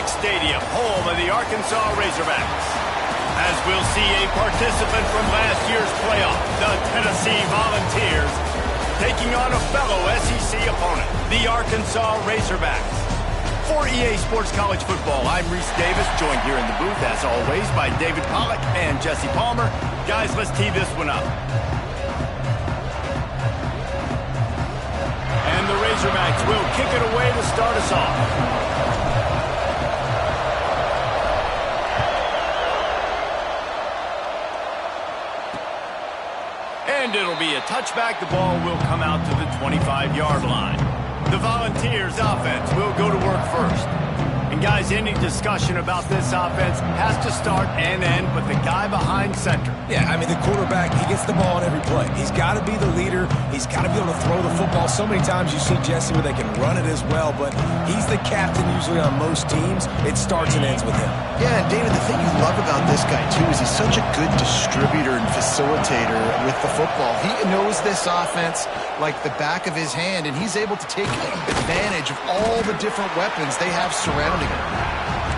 Stadium, home of the Arkansas Razorbacks. As we'll see a participant from last year's playoff, the Tennessee Volunteers, taking on a fellow SEC opponent, the Arkansas Razorbacks. For EA Sports College Football, I'm Reese Davis, joined here in the booth, as always, by David Pollack and Jesse Palmer. Guys, let's tee this one up. And the Razorbacks will kick it away to start us off. And it'll be a touchback. The ball will come out to the 25-yard line. The Volunteers offense will go to work first. And guys, any discussion about this offense has to start and end with the guy behind center. Yeah, I mean, the quarterback, he gets the ball on every play. He's got to be the leader. He's got to be able to throw the football. So many times you see Jesse where they can run it as well, but he's the captain usually on most teams. It starts and ends with him. Yeah, and David, the thing you love about this guy, too, is he's such a good distributor and facilitator with the football. He knows this offense like the back of his hand, and he's able to take advantage of all the different weapons they have surrounding him.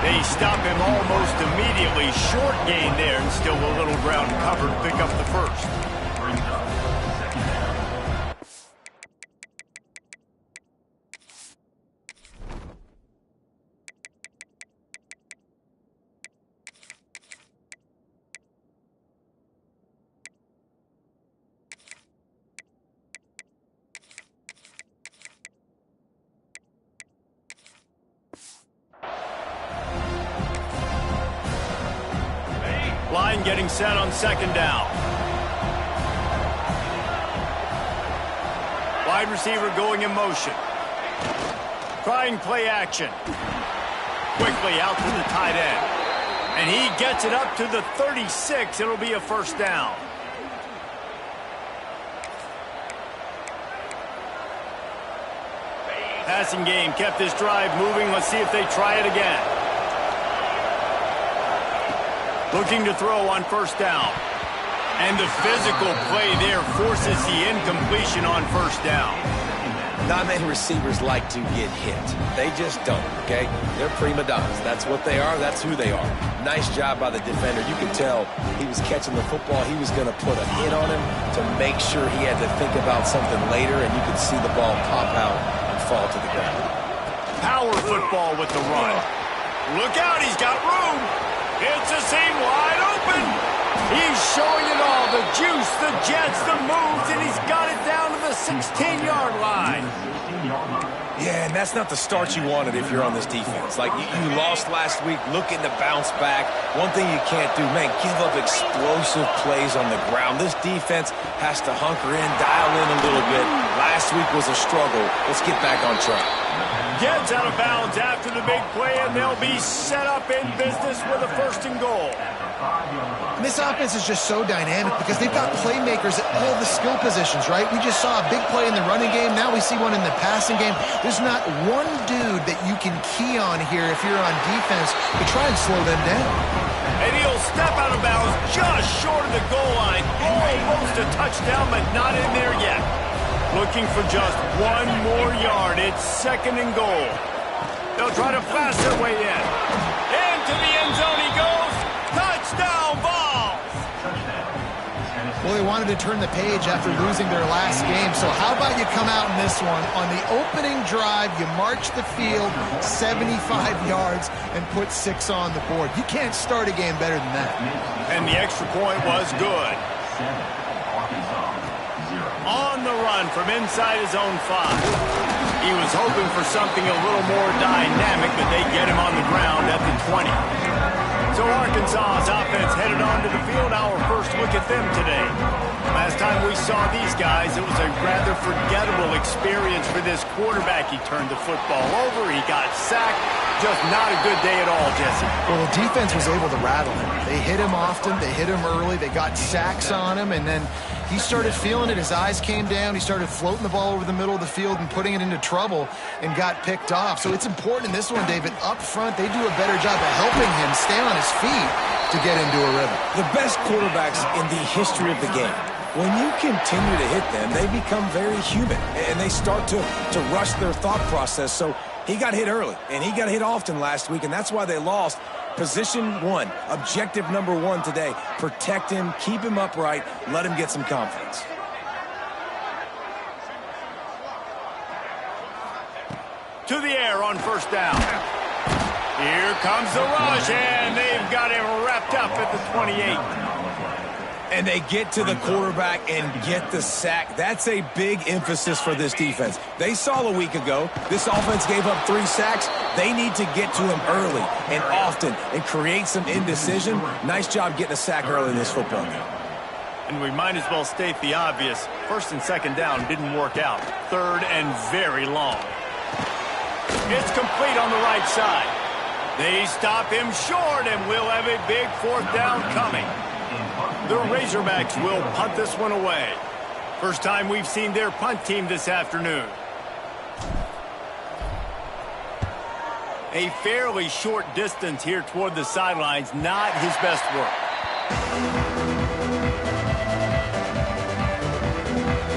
They stop him almost immediately. Short gain there, and still a little ground covered. Pick up the first. Line getting set on second down. Wide receiver going in motion. Trying play action. Quickly out to the tight end. And he gets it up to the 36. It'll be a first down. Passing game kept this drive moving. Let's see if they try it again. Looking to throw on first down. And the physical play there forces the incompletion on first down. Not many receivers like to get hit. They just don't, okay? They're prima donnas. That's what they are. That's who they are. Nice job by the defender. You could tell he was catching the football. He was going to put a hit on him to make sure he had to think about something later, and you could see the ball pop out and fall to the ground. Power football with the run. Look out, he's got room. It's a seam wide open. He's showing it all. The juice, the jets, the moves, and he's got it down to the 16-yard line. Yeah, and that's not the start you wanted if you're on this defense. Like, you lost last week, looking to bounce back. One thing you can't do, man, give up explosive plays on the ground. This defense has to hunker in, dial in a little bit. Last week was a struggle. Let's get back on track. Gets out of bounds after the big play, and they'll be set up in business with a first and goal. And this offense is just so dynamic because they've got playmakers at all the skill positions, right? We just saw a big play in the running game. Now we see one in the passing game. There's not one dude that you can key on here if you're on defense to try and slow them down. And he'll step out of bounds just short of the goal line. Almost a touchdown, but not in there yet. Looking for just one more yard. It's second and goal. They'll try to blast their way in. Into the end zone he goes. Touchdown, Vols! Well, they wanted to turn the page after losing their last game. So how about you come out in this one? On the opening drive, you march the field 75 yards and put 6 on the board. You can't start a game better than that. And the extra point was good. On the run from inside his own 5. He was hoping for something a little more dynamic, but they get him on the ground at the 20. So Arkansas's offense headed onto the field. Our first look at them today. Last time we saw these guys, it was a rather forgettable experience for this quarterback. He turned the football over. He got sacked. Just not a good day at all, Jesse. Well, the defense was able to rattle him. They hit him often. They hit him early. They got sacks on him, and then he started feeling it. His eyes came down. He started floating the ball over the middle of the field and putting it into trouble and got picked off. So it's important in this one, David. Up front, they do a better job of helping him stay on his feet to get into a rhythm. The best quarterbacks in the history of the game, when you continue to hit them, they become very human, and they start to rush their thought process. So He got hit early, and he got hit often last week, and that's why they lost. Position one, objective number one today. Protect him, keep him upright, let him get some confidence. To the air on first down. Here comes the rush, and they've got him wrapped up at the 28. And they get to the quarterback and get the sack. That's a big emphasis for this defense. They saw a week ago, this offense gave up 3 sacks. They need to get to him early and often and create some indecision. Nice job getting a sack early in this football game. And we might as well state the obvious. First and second down didn't work out. Third and very long. It's complete on the right side. They stop him short, and we'll have a big fourth down coming. The Razorbacks will punt this one away. First time we've seen their punt team this afternoon. A fairly short distance here toward the sidelines, not his best work.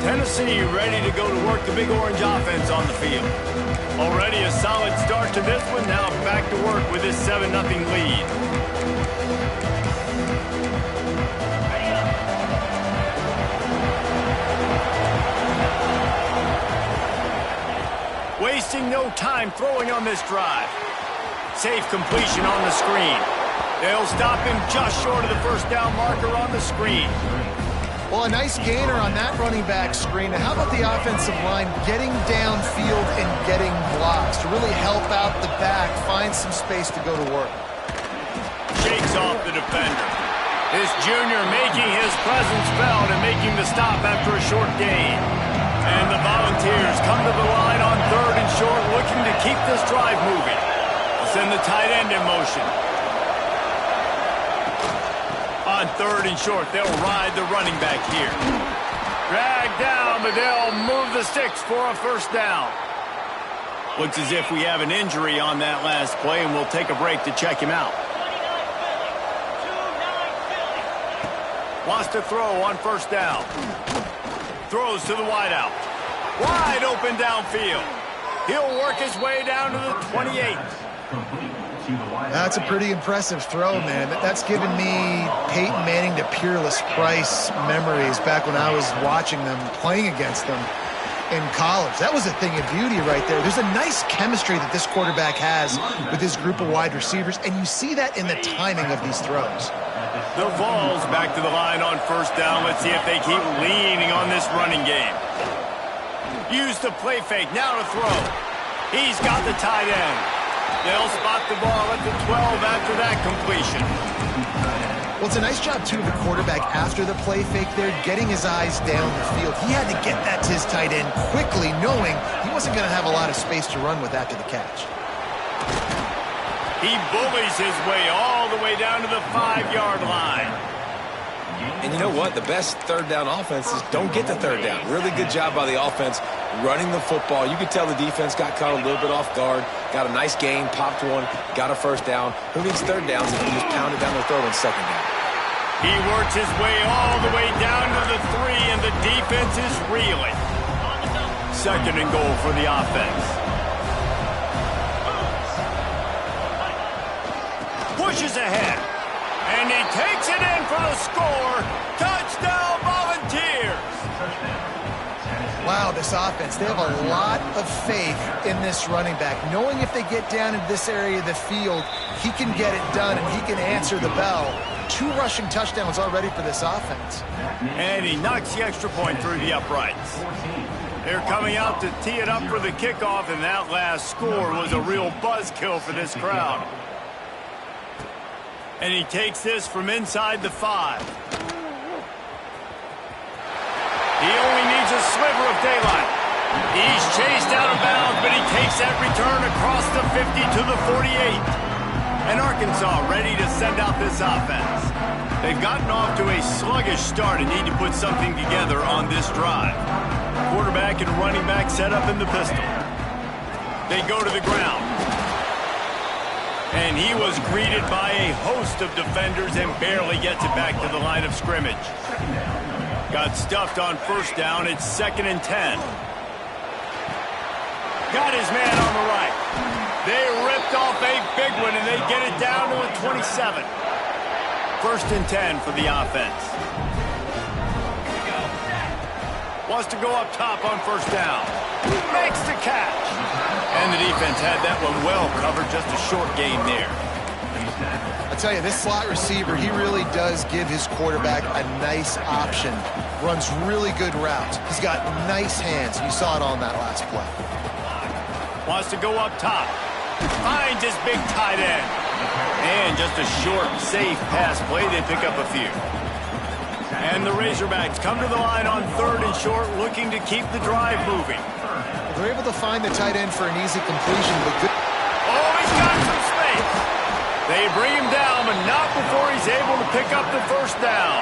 Tennessee ready to go to work the Big Orange offense on the field. Already a solid start to this one, now back to work with this 7-0 lead. Wasting no time throwing on this drive. Safe completion on the screen. They'll stop him just short of the first down marker on the screen. Well, a nice gainer on that running back screen. Now, how about the offensive line getting downfield and getting blocks to really help out the back, find some space to go to work? Shakes off the defender. This junior making his presence felt and making the stop after a short gain. And the Volunteers come to the line on third and short, looking to keep this drive moving. Send the tight end in motion. On third and short, they'll ride the running back here. Dragged down, but they'll move the sticks for a first down. Looks as if we have an injury on that last play, and we'll take a break to check him out. Wants to throw on first down. Throws to the wideout. Wide open downfield. He'll work his way down to the 28. That's a pretty impressive throw, man. That's given me Peyton Manning to Peerless Price memories back when I was watching them, playing against them in college. That was a thing of beauty right there. There's a nice chemistry that this quarterback has with his group of wide receivers, and you see that in the timing of these throws. The Vols back to the line on first down. Let's see if they keep leaning on this running game. Use the play fake. Now to throw. He's got the tight end. They'll spot the ball at the 12 after that completion. Well, it's a nice job, too, of the quarterback after the play fake there, getting his eyes down the field. He had to get that to his tight end quickly, knowing he wasn't going to have a lot of space to run with after the catch. He bullies his way all the way down to the 5-yard line. And you know what? The best third down offenses don't get the third down. Really good job by the offense running the football. You could tell the defense got caught a little bit off guard, got a nice gain, popped one, got a first down. Who needs third downs if you just pound it down the throat on second down? He works his way all the way down to the 3, and the defense is reeling. Second and goal for the offense. Pushes ahead, and he takes it in for the score. Touchdown, Volunteers! Wow, this offense, they have a lot of faith in this running back, knowing if they get down into this area of the field, he can get it done and he can answer the bell. 2 rushing touchdowns already for this offense. And he knocks the extra point through the uprights. They're coming out to tee it up for the kickoff, and that last score was a real buzzkill for this crowd. And he takes this from inside the 5. He only needs a sliver of daylight. He's chased out of bounds, but he takes that return across the 50 to the 48. And Arkansas ready to send out this offense. They've gotten off to a sluggish start and need to put something together on this drive. Quarterback and running back set up in the pistol. They go to the ground. And he was greeted by a host of defenders and barely gets it back to the line of scrimmage. Got stuffed on first down. It's 2nd and 10. Got his man on the right. They ripped off a big one, and they get it down to a 27. First and 10 for the offense. Wants to go up top on first down. Makes the catch. And the defense had that one well covered, just a short gain there. I tell you, this slot receiver, he really does give his quarterback a nice option. Runs really good routes. He's got nice hands. You saw it on that last play. Wants to go up top. Finds his big tight end. And just a short, safe pass play. They pick up a few. And the Razorbacks come to the line on third and short, looking to keep the drive moving. They're able to find the tight end for an easy completion, but good. Oh, he's got some space. They bring him down, but not before he's able to pick up the first down.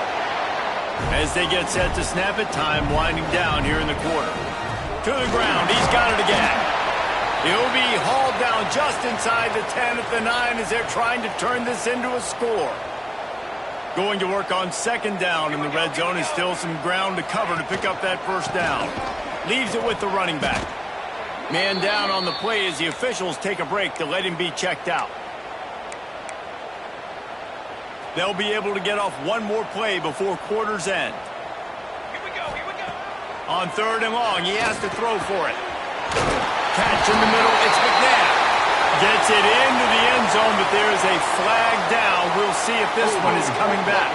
As they get set to snap it, time winding down here in the quarter. To the ground, he's got it again. He'll be hauled down just inside the 10 at the 9 as they're trying to turn this into a score. Going to work on second down in the red zone. Is still some ground to cover to pick up that first down. Leaves it with the running back. Man down on the play as the officials take a break to let him be checked out. They'll be able to get off one more play before quarter's end. Here we go. On third and long, he has to throw for it. Catch in the middle, it's McNabb. Gets it into the end zone, but there is a flag down. We'll see if this one is coming back.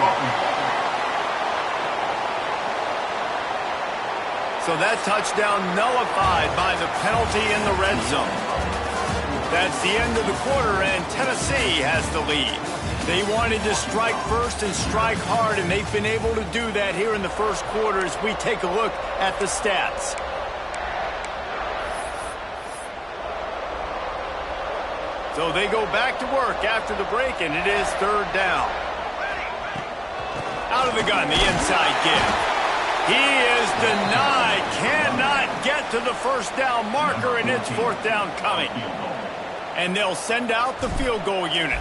So that touchdown nullified by the penalty in the red zone. That's the end of the quarter, and Tennessee has the lead. They wanted to strike first and strike hard, and they've been able to do that here in the first quarter as we take a look at the stats. So they go back to work after the break, and it is third down. Out of the gun, the inside give. He is denied, cannot get to the first down marker, and it's fourth down coming. And they'll send out the field goal unit.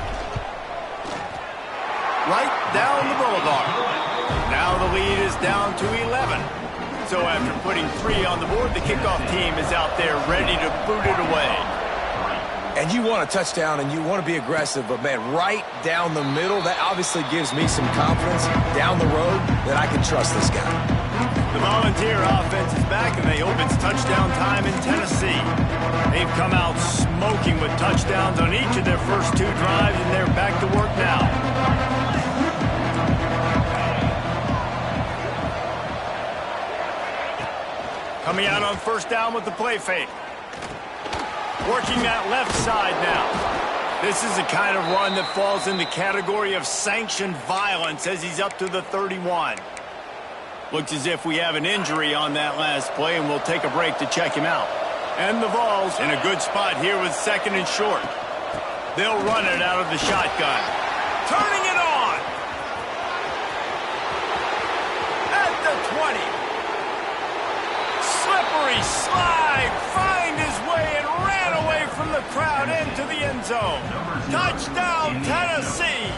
Right down the boulevard. Now the lead is down to 11. So after putting 3 on the board, the kickoff team is out there ready to boot it away. And you want a touchdown and you want to be aggressive, but, man, right down the middle, that obviously gives me some confidence down the road that I can trust this guy. The Volunteer offense is back, and they hope it's touchdown time in Tennessee. They've come out smoking with touchdowns on each of their first 2 drives, and they're back to work now. Coming out on first down with the play fake. Working that left side now. This is the kind of run that falls in the category of sanctioned violence as he's up to the 31. Looks as if we have an injury on that last play, and we'll take a break to check him out. And the Vols in a good spot here with second and short. They'll run it out of the shotgun. Turning it on! At the 20. Slippery slide, find his way and ran away from the crowd into the end zone. Touchdown, Tennessee!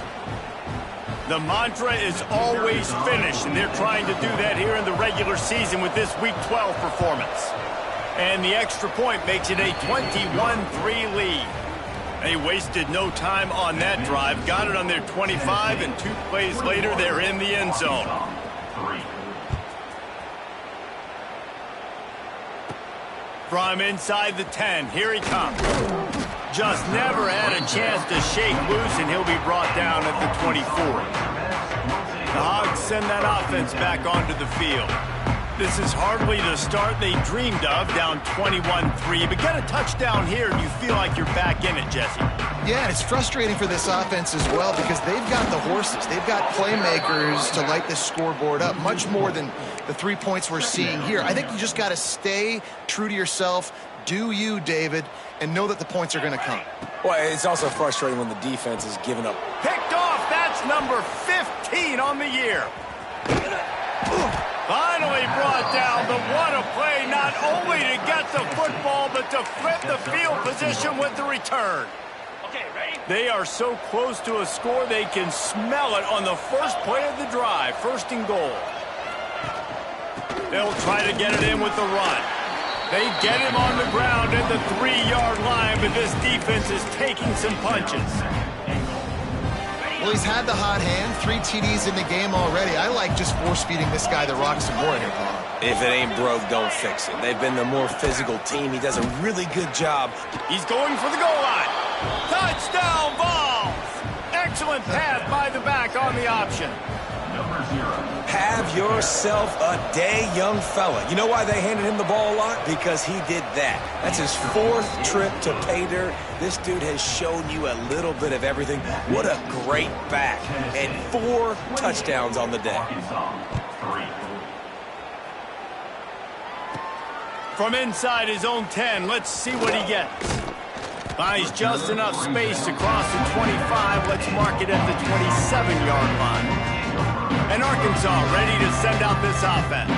The mantra is always finish, and they're trying to do that here in the regular season with this Week 12 performance. And the extra point makes it a 21-3 lead. They wasted no time on that drive. Got it on their 25, and 2 plays later, they're in the end zone. From inside the 10, here he comes. Just never had a chance to shake loose, and he'll be brought down at the 24. The Hogs send that offense back onto the field. This is hardly the start they dreamed of, down 21-3. But get a touchdown here, and you feel like you're back in it, Jesse. Yeah, and it's frustrating for this offense as well because they've got the horses. They've got playmakers to light this scoreboard up, much more than the 3 points we're seeing here. I think you just got to stay true to yourself, do you, David, and know that the points are going to come. Well, it's also frustrating when the defense is giving up. Picked off, that's number 15 on the year. Finally brought down, but what a play, not only to get the football, but to flip the field position with the return. Okay, ready? They are so close to a score, they can smell it on the first play of the drive, first and goal. They'll try to get it in with the run. They get him on the ground at the 3-yard line, but this defense is taking some punches. Well, he's had the hot hand, 3 TDs in the game already. I like just force-feeding this guy the rock some more here, Bob. If it ain't broke, don't fix it. They've been the more physical team. He does a really good job. He's going for the goal line. Touchdown, Vols! Excellent pass by the back on the option. Have yourself a day, young fella. You know why they handed him the ball a lot? Because he did that. That's his 4th trip to pay dirt. This dude has shown you a little bit of everything. What a great back. And 4 touchdowns on the day. From inside his own 10, let's see what he gets. Buys just enough space to cross the 25. Let's mark it at the 27-yard line. And Arkansas ready to send out this offense.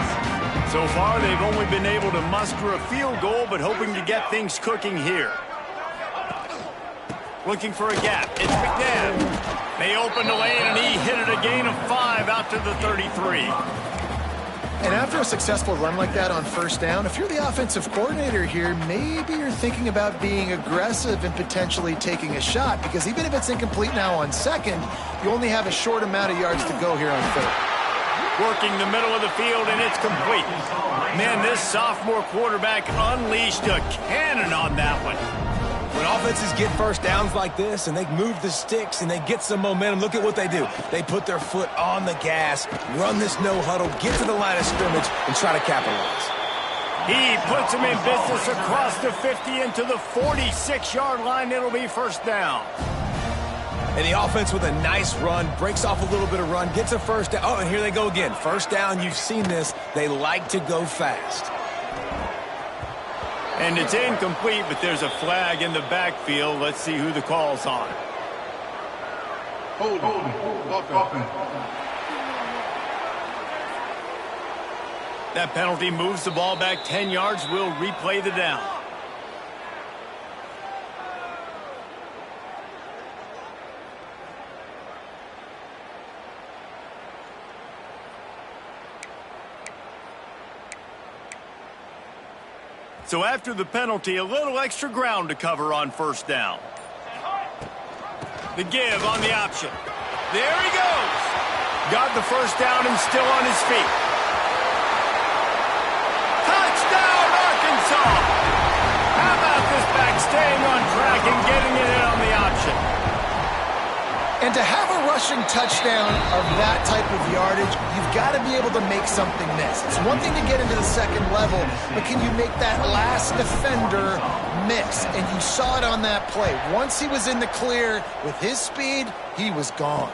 So far, they've only been able to muster a field goal, but hoping to get things cooking here. Looking for a gap. It's McNabb. They opened the lane, and he hit it a gain of 5 out to the 33. And after a successful run like that on first down, if you're the offensive coordinator here, maybe you're thinking about being aggressive and potentially taking a shot, because even if it's incomplete now on second, you only have a short amount of yards to go here on third. Working the middle of the field, and it's complete. Man, this sophomore quarterback unleashed a cannon on that one. When offenses get first downs like this and they move the sticks and they get some momentum, look at what they do. They put their foot on the gas, run this no huddle, get to the line of scrimmage, and try to capitalize. He puts him in business across the 50 into the 46-yard line. It'll be first down. And the offense with a nice run, breaks off a little bit of run, gets a first down. Oh, and here they go again. First down, you've seen this. They like to go fast. And it's incomplete, but there's a flag in the backfield. Let's see who the call's on. Hold. That penalty moves the ball back 10 yards. We'll replay the down. So after the penalty, a little extra ground to cover on first down. The give on the option. There he goes. Got the first down and still on his feet. Touchdown, Arkansas! How about this back staying on track and getting it in on the option? And to have a rushing touchdown of that type of yardage, you've got to be able to make something miss. It's one thing to get into the second level, but can you make that last defender miss? And you saw it on that play. Once he was in the clear with his speed, he was gone.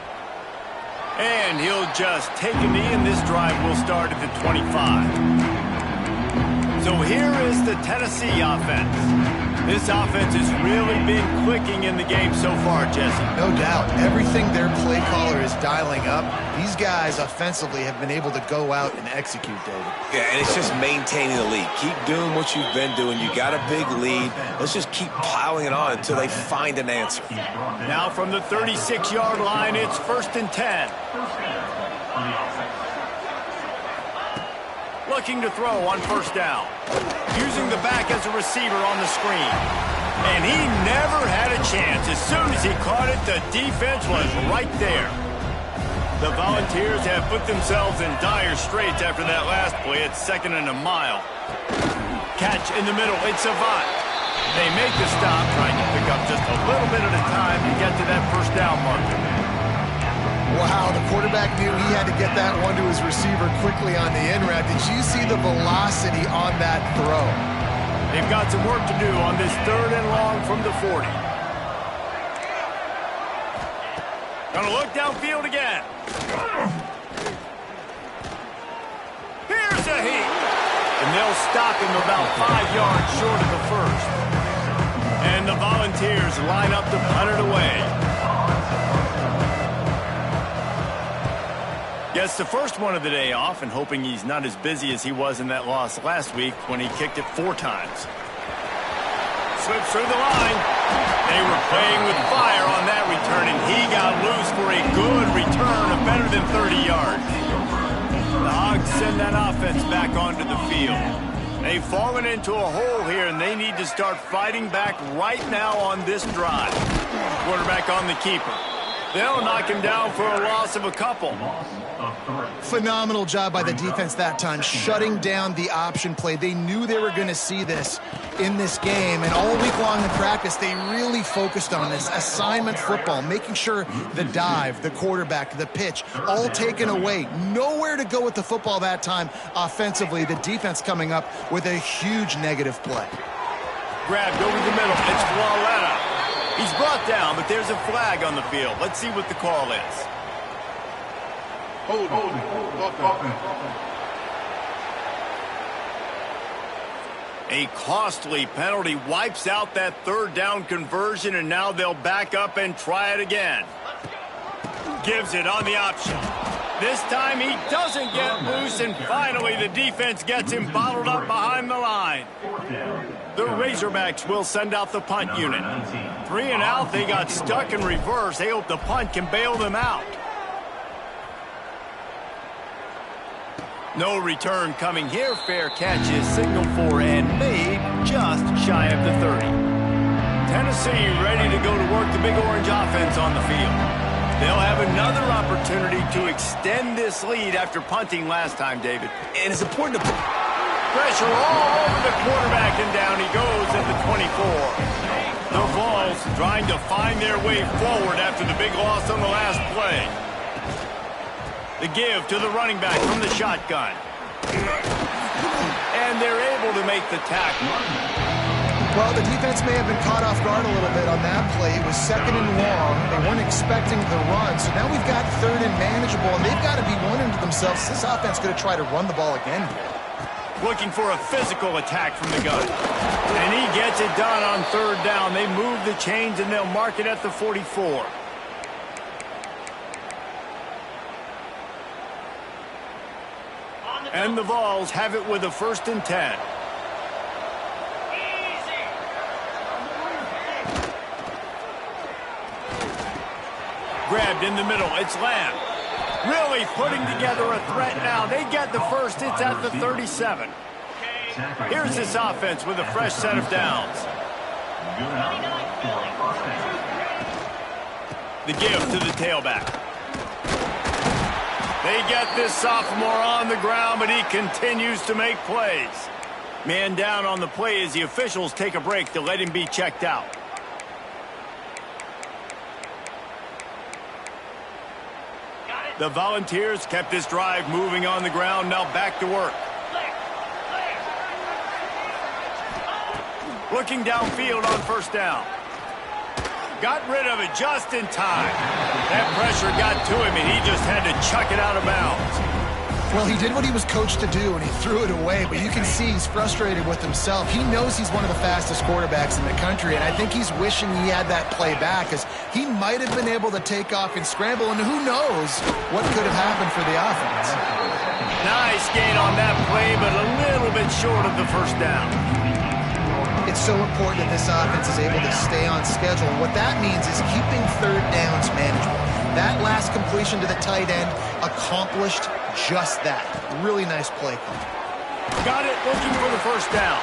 And he'll just take a knee, and this drive will start at the 25. So here is the Tennessee offense. This offense has really been clicking in the game so far, Jesse. No doubt. Everything their play caller is dialing up, these guys offensively have been able to go out and execute, David. Yeah, and it's just maintaining the lead. Keep doing what you've been doing. You got a big lead. Let's just keep piling it on until they find an answer. Now from the 36-yard line, it's 1st and 10. Looking to throw on first down. Using the back as a receiver on the screen. And he never had a chance. As soon as he caught it, the defense was right there. The Volunteers have put themselves in dire straits after that last play. It's 2nd and a mile. Catch in the middle. It's Savant. They make the stop, trying to pick up just a little bit at a time to get to that first down marker. Wow, the quarterback knew he had to get that one to his receiver quickly on the in route. Did you see the velocity on that throw? They've got some work to do on this 3rd and long from the 40. Gonna look downfield again. Here's a heat. And they'll stop him about 5 yards short of the first. And the Volunteers line up to punt it away. Gets the first one of the day off, and hoping he's not as busy as he was in that loss last week when he kicked it 4 times. Slips through the line. They were playing with fire on that return, and he got loose for a good return of better than 30 yards. The Hogs send that offense back onto the field. They've fallen into a hole here, and they need to start fighting back right now on this drive. Quarterback on the keeper. They'll knock him down for a loss of a couple. Phenomenal job by the defense that time, shutting down the option play. They knew they were going to see this in this game, and all week long in practice, they really focused on this assignment football, making sure the dive, the quarterback, the pitch, all taken away. Nowhere to go with the football that time offensively. The defense coming up with a huge negative play. Grabbed over the middle. It's Flawletta. He's brought down, but there's a flag on the field. Let's see what the call is. Hold. A costly penalty wipes out that third down conversion, and now they'll back up and try it again. Gives it on the option. This time he doesn't get loose, and finally the defense gets him bottled up behind the line. The Razorbacks will send out the punt unit. 3 and out, they got stuck in reverse. They hope the punt can bail them out. No return coming here. Fair catch is signaled for and made just shy of the 30. Tennessee ready to go to work the Big Orange offense on the field. They'll have another opportunity to extend this lead after punting last time, David. And it's important to put pressure all over the quarterback, and down he goes at the 24. The Vols trying to find their way forward after the big loss on the last play. The give to the running back from the shotgun. And they're able to make the tackle. Well, the defense may have been caught off guard a little bit on that play. It was 2nd and long. They weren't expecting the run. So now we've got 3rd and manageable, and they've got to be wondering to themselves, this offense going to try to run the ball again here. Looking for a physical attack from the gun. And he gets it done on 3rd down. They move the chains, and they'll mark it at the 44. And the Vols have it with a 1st and 10. Grabbed in the middle. It's Lamb. Really putting together a threat now. They get the first. It's at the 37. Here's this offense with a fresh set of downs. The give to the tailback. They get this sophomore on the ground, but he continues to make plays. Man down on the play as the officials take a break to let him be checked out. The Volunteers kept this drive moving on the ground, now back to work. Looking downfield on 1st down. Got rid of it just in time. That pressure got to him, and he just had to chuck it out of bounds. Well, he did what he was coached to do, and he threw it away, but you can see he's frustrated with himself. He knows he's one of the fastest quarterbacks in the country, and I think he's wishing he had that play back, because he might have been able to take off and scramble, and who knows what could have happened for the offense. Nice gain on that play, but a little bit short of the 1st down. It's so important that this offense is able to stay on schedule. What that means is keeping 3rd downs manageable. That last completion to the tight end accomplished just that. Really nice play call. Got it, looking for the 1st down.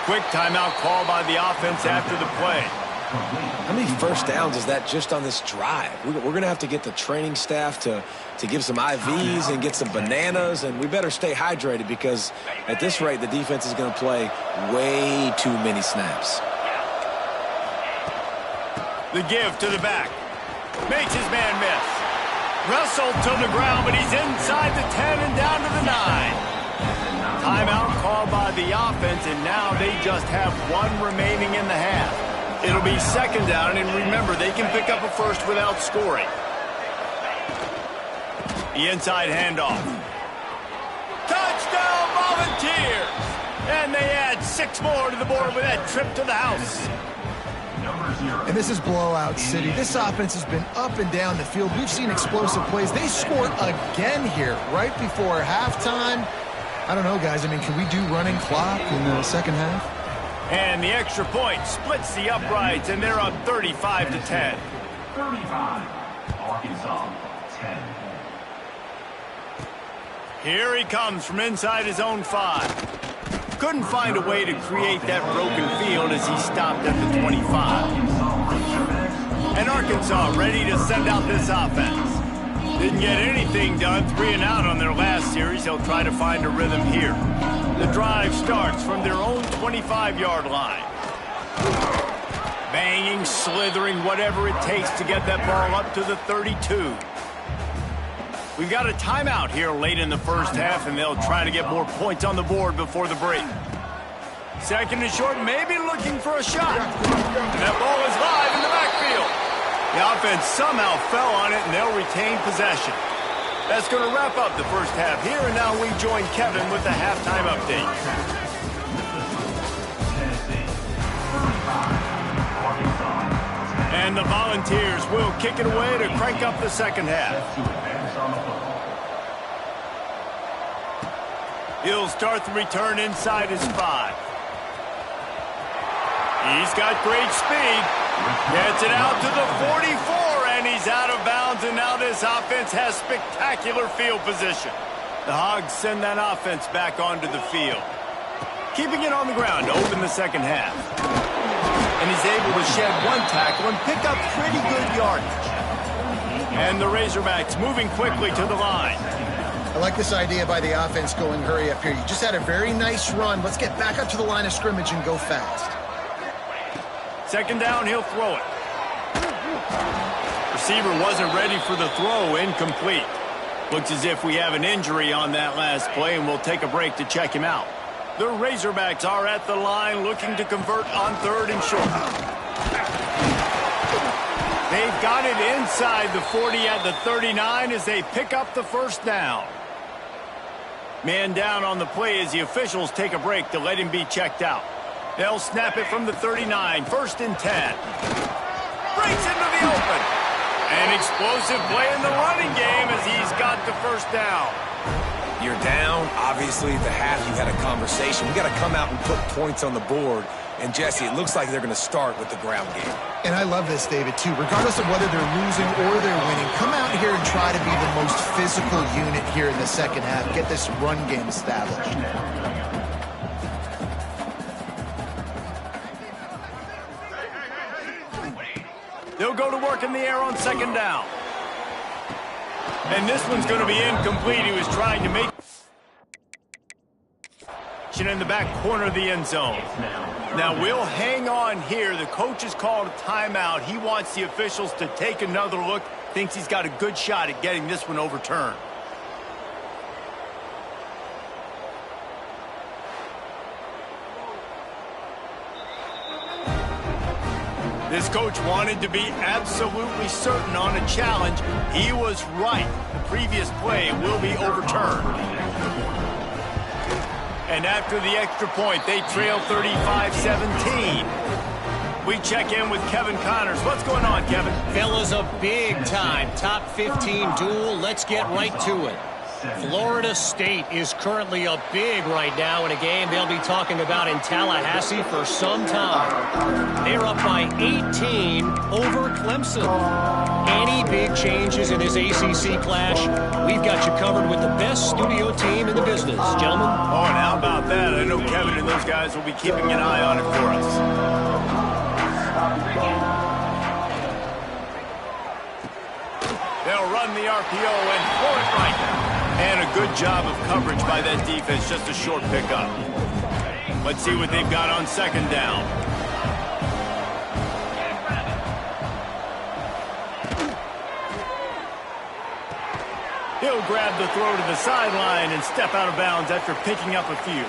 Quick timeout call by the offense after the play. How many 1st downs is that just on this drive? We're going to have to get the training staff to give some IVs and get some bananas, and we better stay hydrated because at this rate, the defense is going to play way too many snaps. The give to the back. Makes his man miss. Wrestled to the ground, but he's inside the 10 and down to the 9. Timeout called by the offense, and now they just have 1 remaining in the half. It'll be 2nd down, and remember, they can pick up a first without scoring. The inside handoff. Touchdown, Volunteers! And they add 6 more to the board with that trip to the house. And this is blowout city. This offense has been up and down the field. We've seen explosive plays. They scored again here right before halftime. I don't know, guys. I mean, can we do running clock in the 2nd half? And the extra point splits the uprights, and they're up 35-10. 35, Arkansas, 10. Here he comes from inside his own 5. couldn't find a way to create that broken field as he stopped at the 25. And Arkansas ready to send out this offense. Didn't get anything done, 3 and out on their last series. They'll try to find a rhythm here. The drive starts from their own 25-yard line. Banging, slithering, whatever it takes to get that ball up to the 32. We've got a timeout here late in the first half, and they'll try to get more points on the board before the break. Second and short, maybe looking for a shot. And that ball is live in the backfield. The offense somehow fell on it, and they'll retain possession. That's going to wrap up the first half here, and now we join Kevin with the halftime update. And the Volunteers will kick it away to crank up the second half. He'll start the return inside his 5. He's got great speed. Gets it out to the 44, and he's out of bounds, and now this offense has spectacular field position. The Hogs send that offense back onto the field, keeping it on the ground to open the second half. And he's able to shed 1 tackle and pick up pretty good yardage. And the Razorbacks moving quickly to the line. I like this idea by the offense going hurry up here. You just had a very nice run. Let's get back up to the line of scrimmage and go fast. Second down, he'll throw it. Receiver wasn't ready for the throw, incomplete. Looks as if we have an injury on that last play, and we'll take a break to check him out. The Razorbacks are at the line looking to convert on 3rd and short. They've got it inside the 40 at the 39 as they pick up the first down. Man down on the play as the officials take a break to let him be checked out. They'll snap it from the 39, 1st and 10. Breaks into the open. An explosive play in the running game as he's got the first down. You're down. Obviously, at the half, you had a conversation. We got to come out and put points on the board. And, Jesse, it looks like they're going to start with the ground game. And I love this, David, too. Regardless of whether they're losing or they're winning, come out here and try to be the most physical unit here in the second half. Get this run game established. They'll go to work in the air on 2nd down. And this one's going to be incomplete. He was trying to make in the back corner of the end zone. Now we'll hang on here. The coach has called a timeout. He wants the officials to take another look. Thinks he's got a good shot at getting this one overturned. This coach wanted to be absolutely certain on a challenge. He was right. The previous play will be overturned. And after the extra point, they trail 35-17. We check in with Kevin Connors. What's going on, Kevin? Fellas, a big-time top 15 duel. Let's get right to it. Florida State is currently up big right now in a game they'll be talking about in Tallahassee for some time. They're up by 18 over Clemson. Any big changes in this ACC clash, we've got you covered with the best studio team in the business, gentlemen. Oh, and how about that? I know Kevin and those guys will be keeping an eye on it for us. They'll run the RPO and throw it right. And a good job of coverage by that defense, just a short pickup. Let's see what they've got on 2nd down. He'll grab the throw to the sideline and step out of bounds after picking up a few.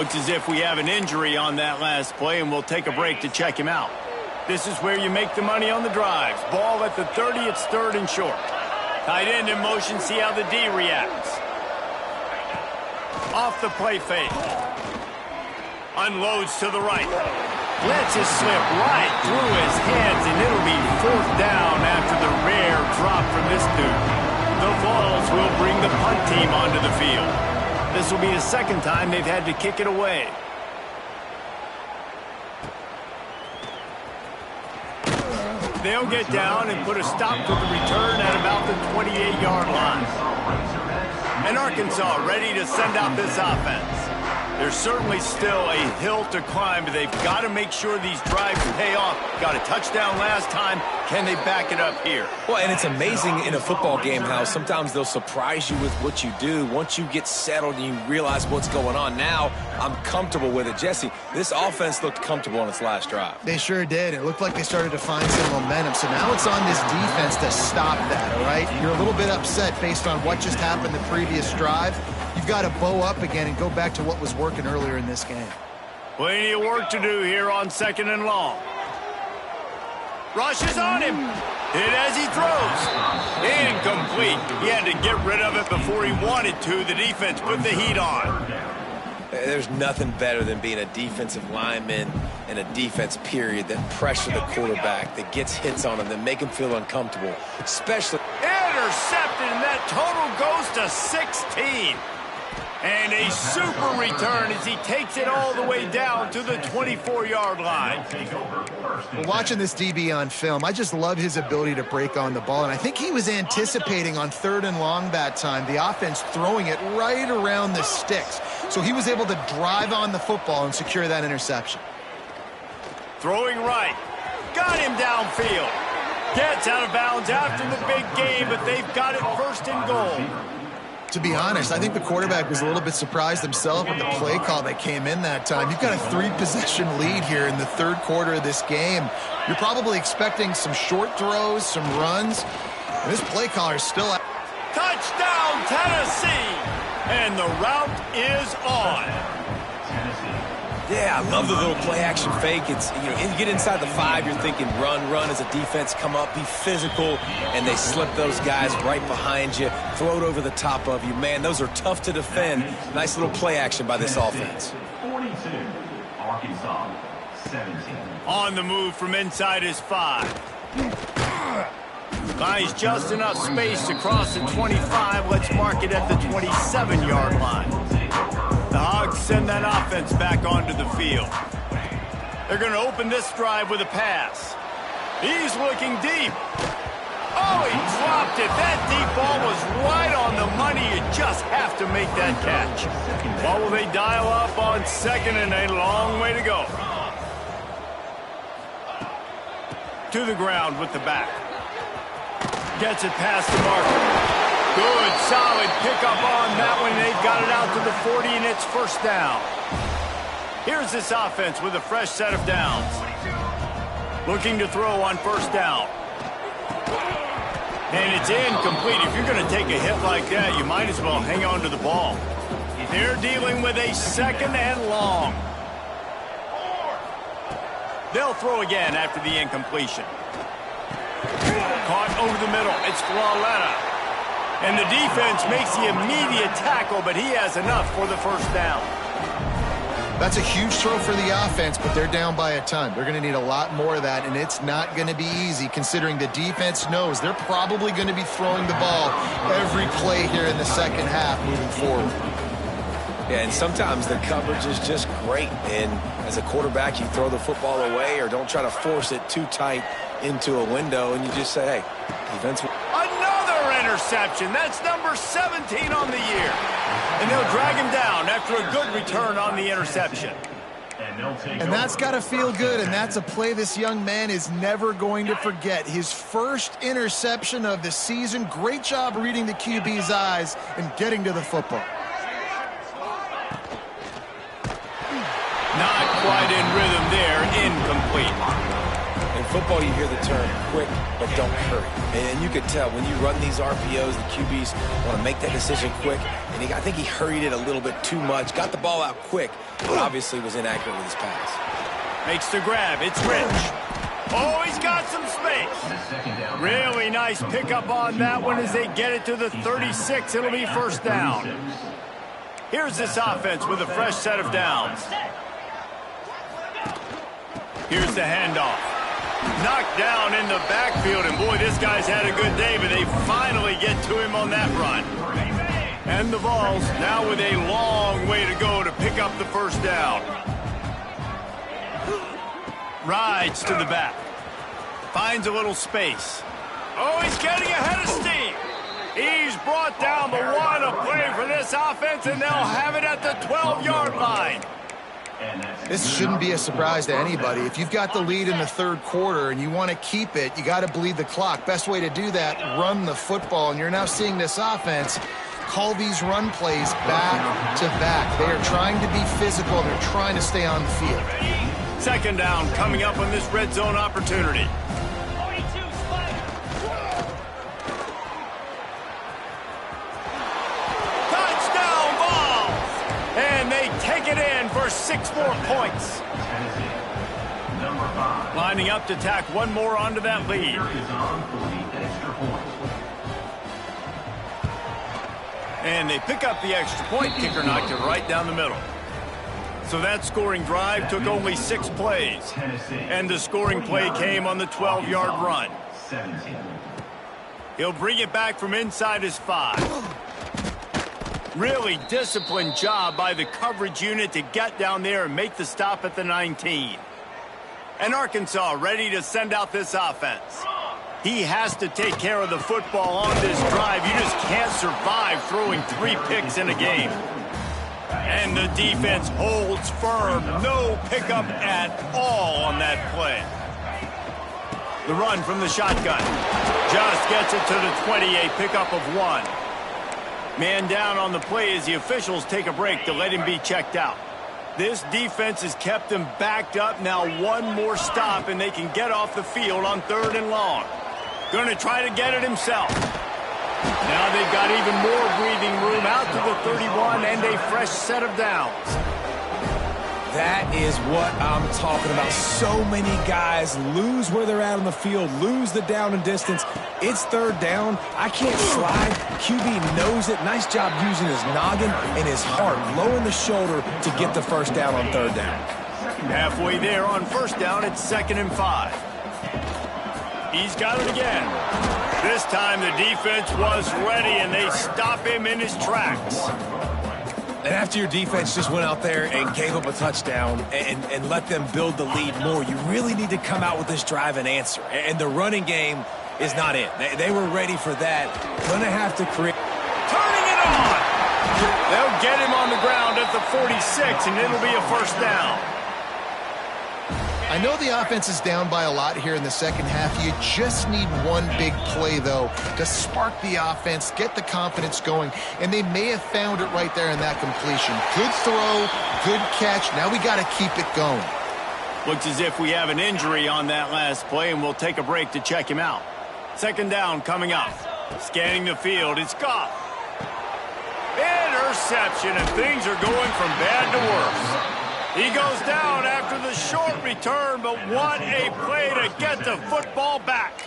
Looks as if we have an injury on that last play, and we'll take a break to check him out. This is where you make the money on the drives. Ball at the 30, it's 3rd and short. Tight end in motion, see how the D reacts. Off the play fake. Unloads to the right. Lets it slip right through his hands, and it'll be 4th down after the rare drop from this dude. The Vols will bring the punt team onto the field. This will be the 2nd time they've had to kick it away. They'll get down and put a stop to the return at about the 28-yard line. And Arkansas ready to send out this offense. There's certainly still a hill to climb, but they've got to make sure these drives pay off. Got a touchdown last time. Can they back it up here? Well, and it's amazing in a football game how sometimes they'll surprise you with what you do. Once you get settled and you realize what's going on, now I'm comfortable with it. Jesse, this offense looked comfortable on its last drive. They sure did. It looked like they started to find some momentum. So now it's on this defense to stop that, all right? You're a little bit upset based on what just happened the previous drive. You've got to bow up again and go back to what was working earlier in this game. Plenty of work to do here on 2nd and long. Rushes on him. Hit as he throws. Incomplete. He had to get rid of it before he wanted to. The defense put the heat on. There's nothing better than being a defensive lineman and a defense, period, that pressure the quarterback, that gets hits on him, that make him feel uncomfortable, especially... Intercepted, and that total goes to 16. And a super return as he takes it all the way down to the 24-yard line. Well, watching this DB on film, I just love his ability to break on the ball. And I think he was anticipating on 3rd and long that time, the offense throwing it right around the sticks. So he was able to drive on the football and secure that interception. Throwing right. Got him downfield. Gets out of bounds after the big game, but they've got it 1st and goal. To be honest, I think the quarterback was a little bit surprised himself with the play call that came in that time. You've got a 3-possession lead here in the 3rd quarter of this game. You're probably expecting some short throws, some runs. And this play caller is still out. Touchdown, Tennessee! And the route is on. Yeah, I love the little play-action fake. It's, you get inside the 5, you're thinking run as a defense, come up, be physical, and they slip those guys right behind you, throw it over the top of you. Man, those are tough to defend. Nice little play-action by this offense. 42, Arkansas, 17. On the move from inside his 5. Buys just enough space to cross the 25. Let's mark it at the 27-yard line. The Hogs send that offense back onto the field. They're going to open this drive with a pass. He's looking deep. Oh, he dropped it. That deep ball was right on the money. You just have to make that catch. What will they dial up on 2nd and a long way to go? To the ground with the back. Gets it past the marker. Good, solid pickup on that one. They've got it out to the 40, and it's 1st down. Here's this offense with a fresh set of downs. Looking to throw on 1st down. And it's incomplete. If you're going to take a hit like that, you might as well hang on to the ball. They're dealing with a 2nd and long. They'll throw again after the incompletion. Caught over the middle. It's Flawletta. And the defense makes the immediate tackle, but he has enough for the 1st down. That's a huge throw for the offense, but they're down by a ton. They're going to need a lot more of that, and it's not going to be easy considering the defense knows they're probably going to be throwing the ball every play here in the 2nd half moving forward. Yeah, and sometimes the coverage is just great. And as a quarterback, you throw the football away or don't try to force it too tight into a window, and you just say, hey, defense... Another interception. That's number 17 on the year. And they'll drag him down after a good return on the interception. And that's got to feel good, and that's a play this young man is never going to forget. His 1st interception of the season. Great job reading the QB's eyes and getting to the football. Not quite in rhythm there. Incomplete. In football, you hear the term quick, but don't hurry. And you could tell when you run these RPOs, the QBs want to make that decision quick. And I think he hurried it a little bit too much, got the ball out quick, but obviously was inaccurate with his pass. Makes the grab. It's Rich. Oh, he's got some space. Really nice pickup on that one as they get it to the 36. It'll be 1st down. Here's this offense with a fresh set of downs. Here's the handoff. Knocked down in the backfield, and boy, this guy's had a good day, but they finally get to him on that run. And the Vols now with a long way to go to pick up the 1st down. Rides to the back. Finds a little space. Oh, he's getting ahead of steam. He's brought down the one a play for this offense, and they'll have it at the 12-yard line. This shouldn't be a surprise to anybody. If you've got the lead in the third quarter and you want to keep it, you got to bleed the clock. Best way to do that, run the football. And you're now seeing this offense call these run plays back to back. They are trying to be physical, and they're trying to stay on the field. Second down coming up on this red zone opportunity. Touchdown ball! And they take it in for 6 more points. Lining up to tack one more onto that lead. And they pick up the extra point. Kicker knocked it right down the middle. So that scoring drive took only 6 plays. And the scoring play came on the 12-yard run. He'll bring it back from inside his 5. Really disciplined job by the coverage unit to get down there and make the stop at the 19. And Arkansas ready to send out this offense. He has to take care of the football on this drive. You just can't survive throwing 3 picks in a game. And the defense holds firm. No pickup at all on that play. The run from the shotgun. Just gets it to the 20, a pickup of 1. Man down on the play as the officials take a break to let him be checked out. This defense has kept them backed up. Now one more stop and they can get off the field on 3rd and long. Going to try to get it himself. Now they've got even more breathing room out to the 31 and a fresh set of downs. That is what I'm talking about. So many guys lose where they're at on the field, lose the down and distance. It's 3rd down. I can't slide. QB knows it. Nice job using his noggin and his heart, low in the shoulder to get the first down on 3rd down. Halfway there on 1st down, it's 2nd and 5. He's got it again. This time the defense was ready, and they stop him in his tracks. And after your defense just went out there and gave up a touchdown and let them build the lead more, you really need to come out with this drive and answer. And the running game is not it. They were ready for that. Going to have to create. Turning it on! They'll get him on the ground at the 46, and it'll be a 1st down. I know the offense is down by a lot here in the second half. You just need one big play, though, to spark the offense, get the confidence going, and they may have found it right there in that completion. Good throw, good catch. Now we got to keep it going. Looks as if we have an injury on that last play, and we'll take a break to check him out. 2nd down coming up. Scanning the field, it's Goff. Interception, and things are going from bad to worse. He goes down after the short return, but what a play to get the football back.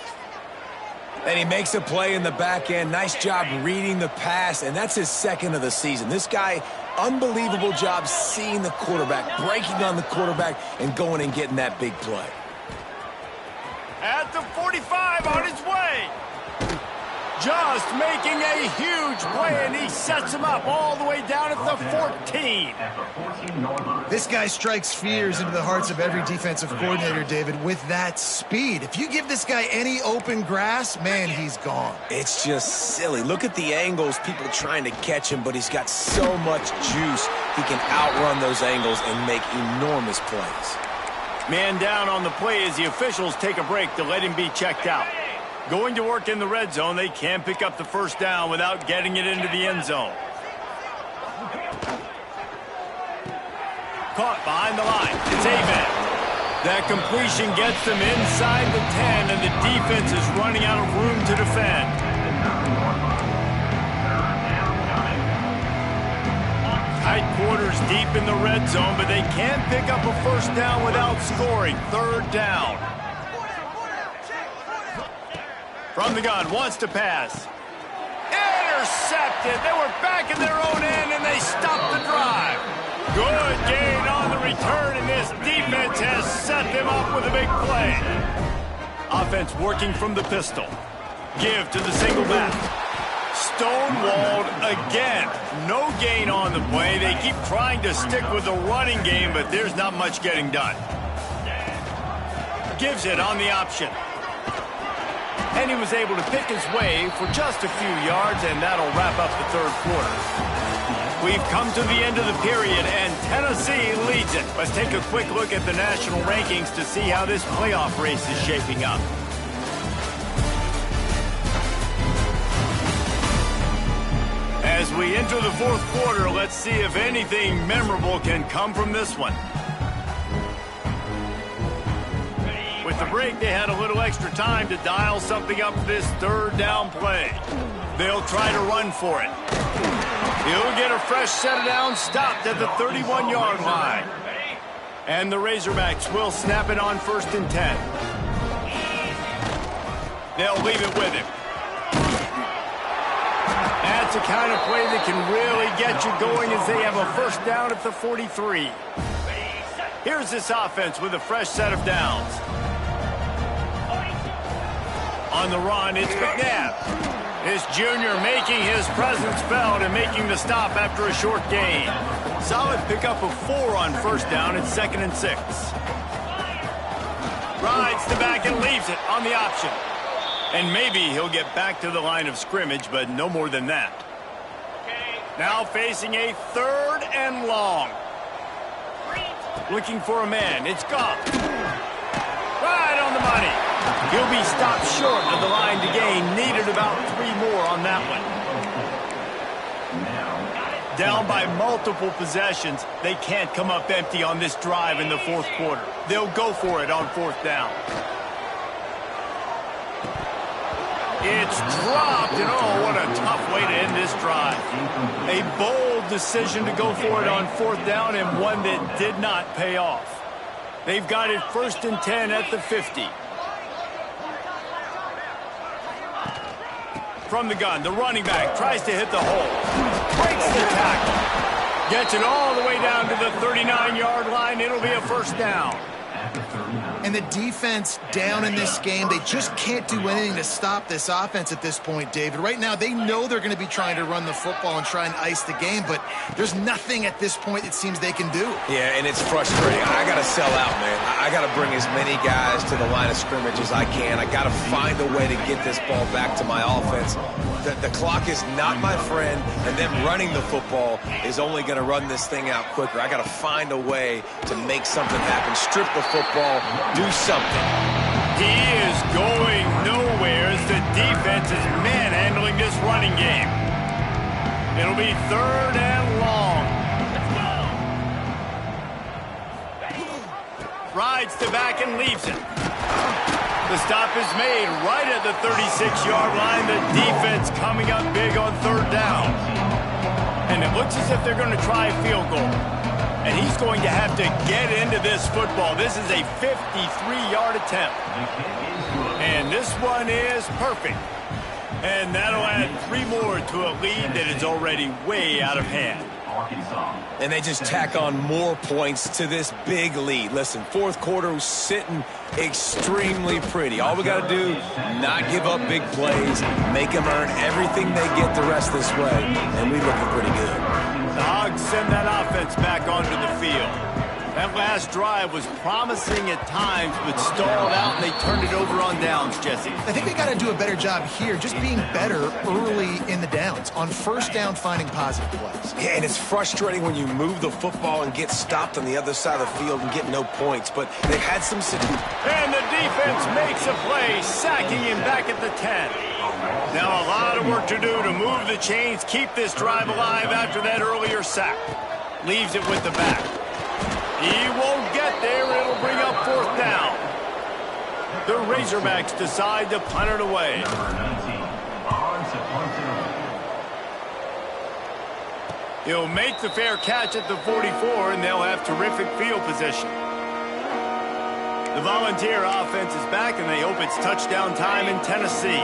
And he makes a play in the back end. Nice job reading the pass, and that's his 2nd of the season. This guy, unbelievable job seeing the quarterback, breaking on the quarterback, and going and getting that big play. At the 45 on his way. Just making a huge play, and he sets him up all the way down at the 14. This guy strikes fears into the hearts of every defensive coordinator, David, with that speed. If you give this guy any open grass, man, he's gone. It's just silly. Look at the angles, people trying to catch him, but he's got so much juice. He can outrun those angles and make enormous plays. Man down on the play as the officials take a break to let him be checked out. Going to work in the red zone, they can't pick up the 1st down without getting it into the end zone. Caught behind the line. It's Abed. That completion gets them inside the 10, and the defense is running out of room to defend. Tight quarters deep in the red zone, but they can't pick up a 1st down without scoring. 3rd down. From the gun, wants to pass. Intercepted. They were back in their own end, and they stopped the drive. Good gain on the return, and this defense has set them up with a big play. Offense working from the pistol. Give to the single back. Stonewalled again. No gain on the play. They keep trying to stick with the running game, but there's not much getting done. Gives it on the option. and he was able to pick his way for just a few yards, and that'll wrap up the third quarter. We've come to the end of the period, and Tennessee leads it. Let's take a quick look at the national rankings to see how this playoff race is shaping up. As we enter the fourth quarter, let's see if anything memorable can come from this one. With the break, they had a little extra time to dial something up for this third down play. They'll try to run for it. He'll get a fresh set of downs stopped at the 31-yard line. And the Razorbacks will snap it on 1st and 10. They'll leave it with him. That's the kind of play that can really get you going as they have a first down at the 43. Here's this offense with a fresh set of downs. On the run, it's McNabb. This junior making his presence felt and making the stop after a short gain. Solid pickup of 4 on first down at 2nd and 6. Rides the back and leaves it on the option. And maybe he'll get back to the line of scrimmage, but no more than that. Now facing a 3rd and long. Looking for a man. It's Goff. Right on the money. He'll be stopped short of the line to gain. Needed about 3 more on that one. Down by multiple possessions, they can't come up empty on this drive in the fourth quarter. They'll go for it on 4th down. It's dropped, and oh, what a tough way to end this drive. A bold decision to go for it on 4th down, and one that did not pay off. They've got it 1st and 10 at the 50. From the gun, the running back tries to hit the hole. Breaks the tackle. Gets it all the way down to the 39-yard line. It'll be a 1st down. And the defense down in this game, they just can't do anything to stop this offense at this point, David. Right now, they know they're going to be trying to run the football and try and ice the game, but there's nothing at this point it seems they can do. Yeah, and it's frustrating. I got to sell out, man. I got to bring as many guys to the line of scrimmage as I can. I got to find a way to get this ball back to my offense. The clock is not my friend, and them running the football is only going to run this thing out quicker. I got to find a way to make something happen. Strip the football, do something. He is going nowhere as the defense is manhandling this running game. It'll be 3rd and long. Rides the back and leaves it. The stop is made right at the 36-yard line. The defense coming up big on 3rd down. And it looks as if they're going to try a field goal. And he's going to have to get into this football. This is a 53-yard attempt. And this one is perfect. And that'll add 3 more to a lead that is already way out of hand. And they just tack on more points to this big lead. Listen, fourth quarter was sitting extremely pretty. All we got to do, not give up big plays, make them earn everything they get the rest this way, and we looking pretty good. The Hogs send that offense back onto the field. That last drive was promising at times, but stalled out, and they turned it over on downs, Jesse. I think they got to do a better job here, just being better early in the downs. On 1st down, finding positive plays. Yeah, and it's frustrating when you move the football and get stopped on the other side of the field and get no points, but they've had some... And the defense makes a play, sacking him back at the 10. Now a lot of work to do to move the chains, keep this drive alive after that earlier sack. Leaves it with the back. He won't get there. It'll bring up 4th down. The Razorbacks decide to punt it away. He'll make the fair catch at the 44, and they'll have terrific field position. The Volunteer offense is back, and they hope it's touchdown time in Tennessee.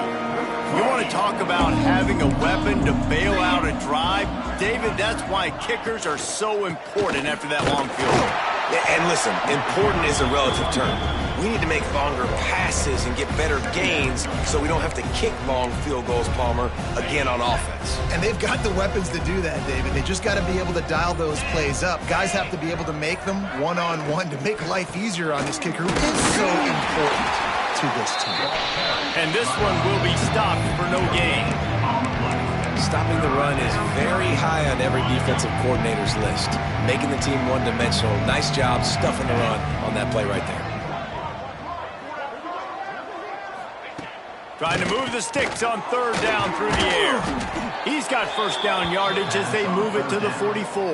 You want to talk about having a weapon to bail out a drive? David, that's why kickers are so important after that long field goal. And listen, important is a relative term. We need to make longer passes and get better gains so we don't have to kick long field goals, Palmer, again on offense. And they've got the weapons to do that, David. They just got to be able to dial those plays up. Guys have to be able to make them one-on-one to make life easier on this kicker, who is so important. to this team. And this one will be stopped for no gain. Stopping the run is very high on every defensive coordinator's list. Making the team one-dimensional. Nice job stuffing the run on that play right there. Trying to move the sticks on third down through the air. He's got first down yardage as they move it to the 44.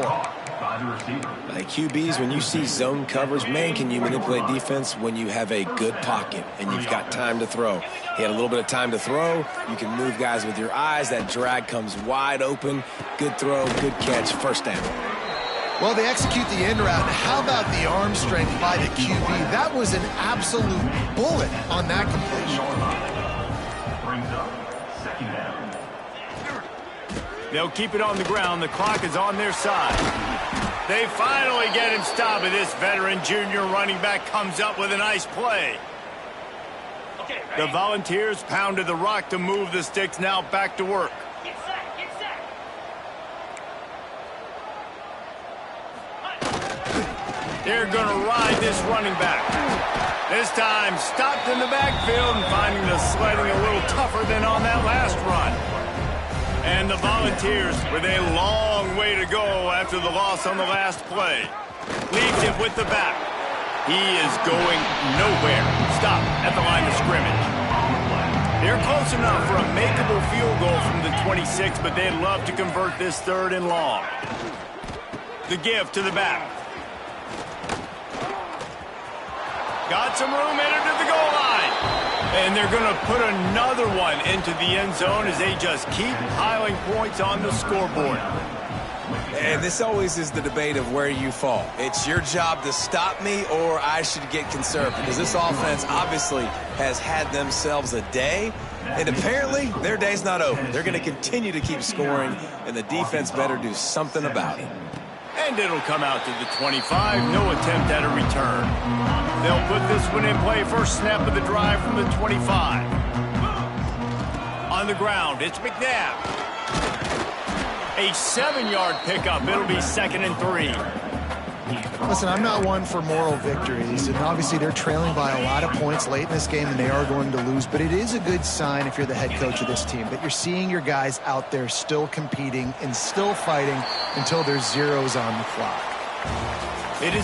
Like QBs, when you see zone coverage, man, can you manipulate defense when you have a good pocket and you've got time to throw. He had a little bit of time to throw. You can move guys with your eyes. That drag comes wide open. Good throw, good catch, first down. Well, they execute the end route. How about the arm strength by the QB? That was an absolute bullet on that completion. They'll keep it on the ground. The clock is on their side. They finally get him stopped, but this veteran junior running back comes up with a nice play. Okay, The ready? Volunteers pounded the rock to move the sticks. Now back to work. Get set, get set. They're going to ride this running back. This time stopped in the backfield and finding the sledding a little tougher than on that last run. And the Volunteers with a long way to go after the loss on the last play. Leaves it with the back. He is going nowhere. Stop at the line of scrimmage. They're close enough for a makeable field goal from the 26, but they'd love to convert this third and long. The give to the back. Got some room, headed to the goal line. And they're going to put another one into the end zone as they just keep piling points on the scoreboard. And this always is the debate of where you fall. It's your job to stop me or I should get conserved, because this offense obviously has had themselves a day, and apparently their day's not over. They're going to continue to keep scoring, and the defense better do something about it. And it'll come out to the 25. No attempt at a return. They'll put this one in play. First snap of the drive from the 25. On the ground, it's McNabb. A 7-yard pickup. It'll be 2nd and 3. Listen, I'm not one for moral victories, and obviously they're trailing by a lot of points late in this game, and they are going to lose, but it is a good sign if you're the head coach of this team that you're seeing your guys out there still competing and still fighting until there's zeros on the clock. It is